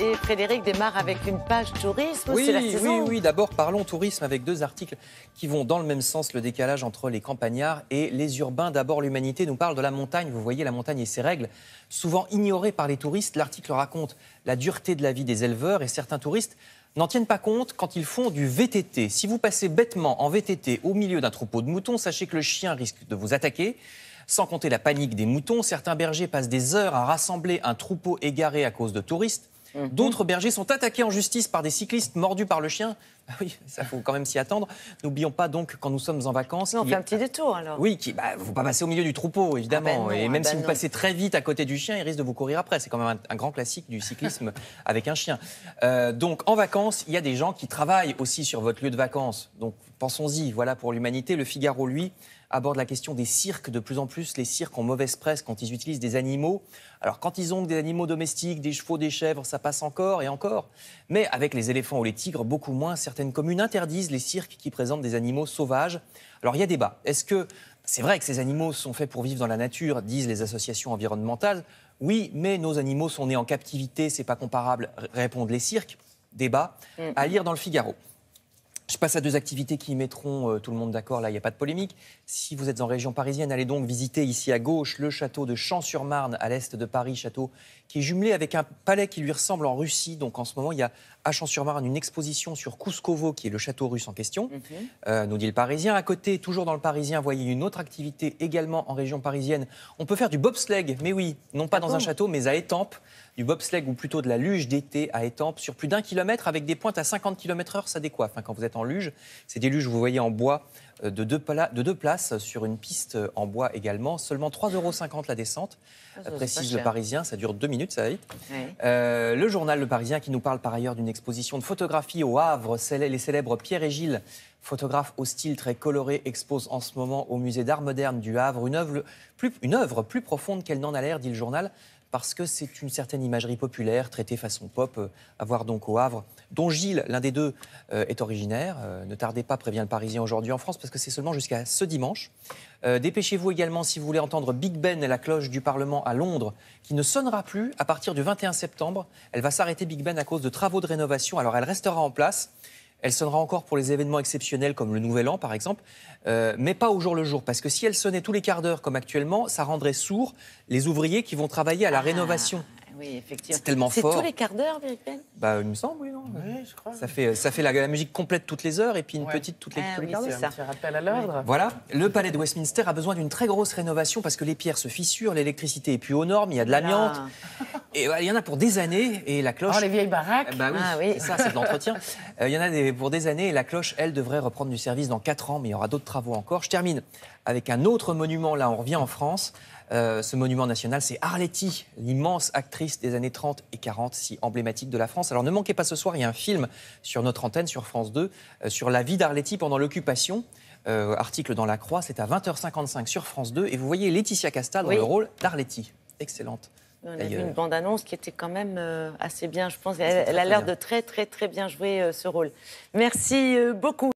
Et Frédéric démarre avec une page tourisme, oui, c'est la saison. Oui. D'abord, parlons tourisme avec deux articles qui vont dans le même sens, le décalage entre les campagnards et les urbains. D'abord, l'Humanité nous parle de la montagne. Vous voyez, la montagne et ses règles, souvent ignorées par les touristes. L'article raconte la dureté de la vie des éleveurs et certains touristes n'en tiennent pas compte quand ils font du VTT. Si vous passez bêtement en VTT au milieu d'un troupeau de moutons, sachez que le chien risque de vous attaquer. Sans compter la panique des moutons, certains bergers passent des heures à rassembler un troupeau égaré à cause de touristes. D'autres bergers sont attaqués en justice par des cyclistes mordus par le chien. Oui, ça faut quand même s'y attendre. N'oublions pas donc, quand nous sommes en vacances... Non, on fait un petit détour alors. Oui, il ne faut pas passer au milieu du troupeau, évidemment. Ah ben non, et même si vous passez très vite à côté du chien, il risque de vous courir après. C'est quand même un grand classique du cyclisme avec un chien. Donc, en vacances, il y a des gens qui travaillent aussi sur votre lieu de vacances. Donc, pensons-y. Voilà pour l'Humanité. Le Figaro, lui, aborde la question des cirques. De plus en plus, les cirques ont mauvaise presse quand ils utilisent des animaux. Alors, quand ils ont des animaux domestiques, des chevaux, des chèvres, ça passe encore et encore. Mais avec les éléphants ou les tigres, beaucoup moins. Certaines communes interdisent les cirques qui présentent des animaux sauvages. Alors, il y a débat. Est-ce que c'est vrai que ces animaux sont faits pour vivre dans la nature, disent les associations environnementales? Oui, mais nos animaux sont nés en captivité, c'est pas comparable, répondent les cirques. Débat à lire dans le Figaro. Je passe à deux activités qui mettront tout le monde d'accord, là il n'y a pas de polémique. Si vous êtes en région parisienne, allez donc visiter ici à gauche le château de Champs-sur-Marne à l'est de Paris, château qui est jumelé avec un palais qui lui ressemble en Russie. Donc en ce moment, il y a à Champs-sur-Marne une exposition sur Kuskovo, qui est le château russe en question, nous dit le Parisien. À côté, toujours dans le Parisien, voyez une autre activité également en région parisienne. On peut faire du bobsleigh, mais oui, non pas dans un château, mais à Étampes. Du bobsleigh ou plutôt de la luge d'été à Étampes sur plus d'1 kilomètre avec des pointes à 50 km/h, ça décoiffe. Quand vous êtes en luge, c'est des luges, vous voyez, en bois de deux places sur une piste en bois également. Seulement 3,50 € la descente, précise le Parisien. Ça dure 2 minutes, ça va vite. Oui. Le journal Le Parisien qui nous parle par ailleurs d'une exposition de photographie au Havre. Les célèbres Pierre et Gilles, photographes au style très coloré, exposent en ce moment au musée d'art moderne du Havre une œuvre plus profonde qu'elle n'en a l'air, dit le journal, parce que c'est une certaine imagerie populaire, traitée façon pop, à voir donc au Havre, dont Gilles, l'un des deux, est originaire. Ne tardez pas, prévient le Parisien aujourd'hui en France, parce que c'est seulement jusqu'à ce dimanche. Dépêchez-vous également si vous voulez entendre Big Ben et la cloche du Parlement à Londres, qui ne sonnera plus à partir du 21 septembre. Elle va s'arrêter, Big Ben, à cause de travaux de rénovation. Alors elle restera en place. Elle sonnera encore pour les événements exceptionnels comme le Nouvel An, par exemple, mais pas au jour le jour. Parce que si elle sonnait tous les quarts d'heure comme actuellement, ça rendrait sourds les ouvriers qui vont travailler à la rénovation. Oui, effectivement. C'est tellement fort. C'est tous les quarts d'heure, Big Ben ? Bah, il me semble, oui, non ? Oui, je crois. Ça fait la musique complète toutes les heures et puis une petite tous les quarts d'heure. C'est un petit rappel à l'ordre. Voilà. Le palais de Westminster a besoin d'une très grosse rénovation parce que les pierres se fissurent, l'électricité est plus aux normes, il y a de l'amiante. Et il y en a pour des années et la cloche... Oh, les vieilles baraques. Bah oui, c'est ça, c'est de l'entretien. Il y en a pour des années et la cloche, elle, devrait reprendre du service dans 4 ans, mais il y aura d'autres travaux encore. Je termine avec un autre monument, là on revient en France. Ce monument national, c'est Arletty, l'immense actrice des années 30 et 40, si emblématique de la France. Alors ne manquez pas ce soir, il y a un film sur notre antenne, sur France 2, sur la vie d'Arletty pendant l'occupation. Article dans La Croix, c'est à 20h55 sur France 2. Et vous voyez Laetitia Casta dans le rôle d'Arletty. Excellente. On a vu une bande-annonce qui était quand même assez bien, je pense. Elle a l'air de très, très, très bien jouer ce rôle. Merci beaucoup.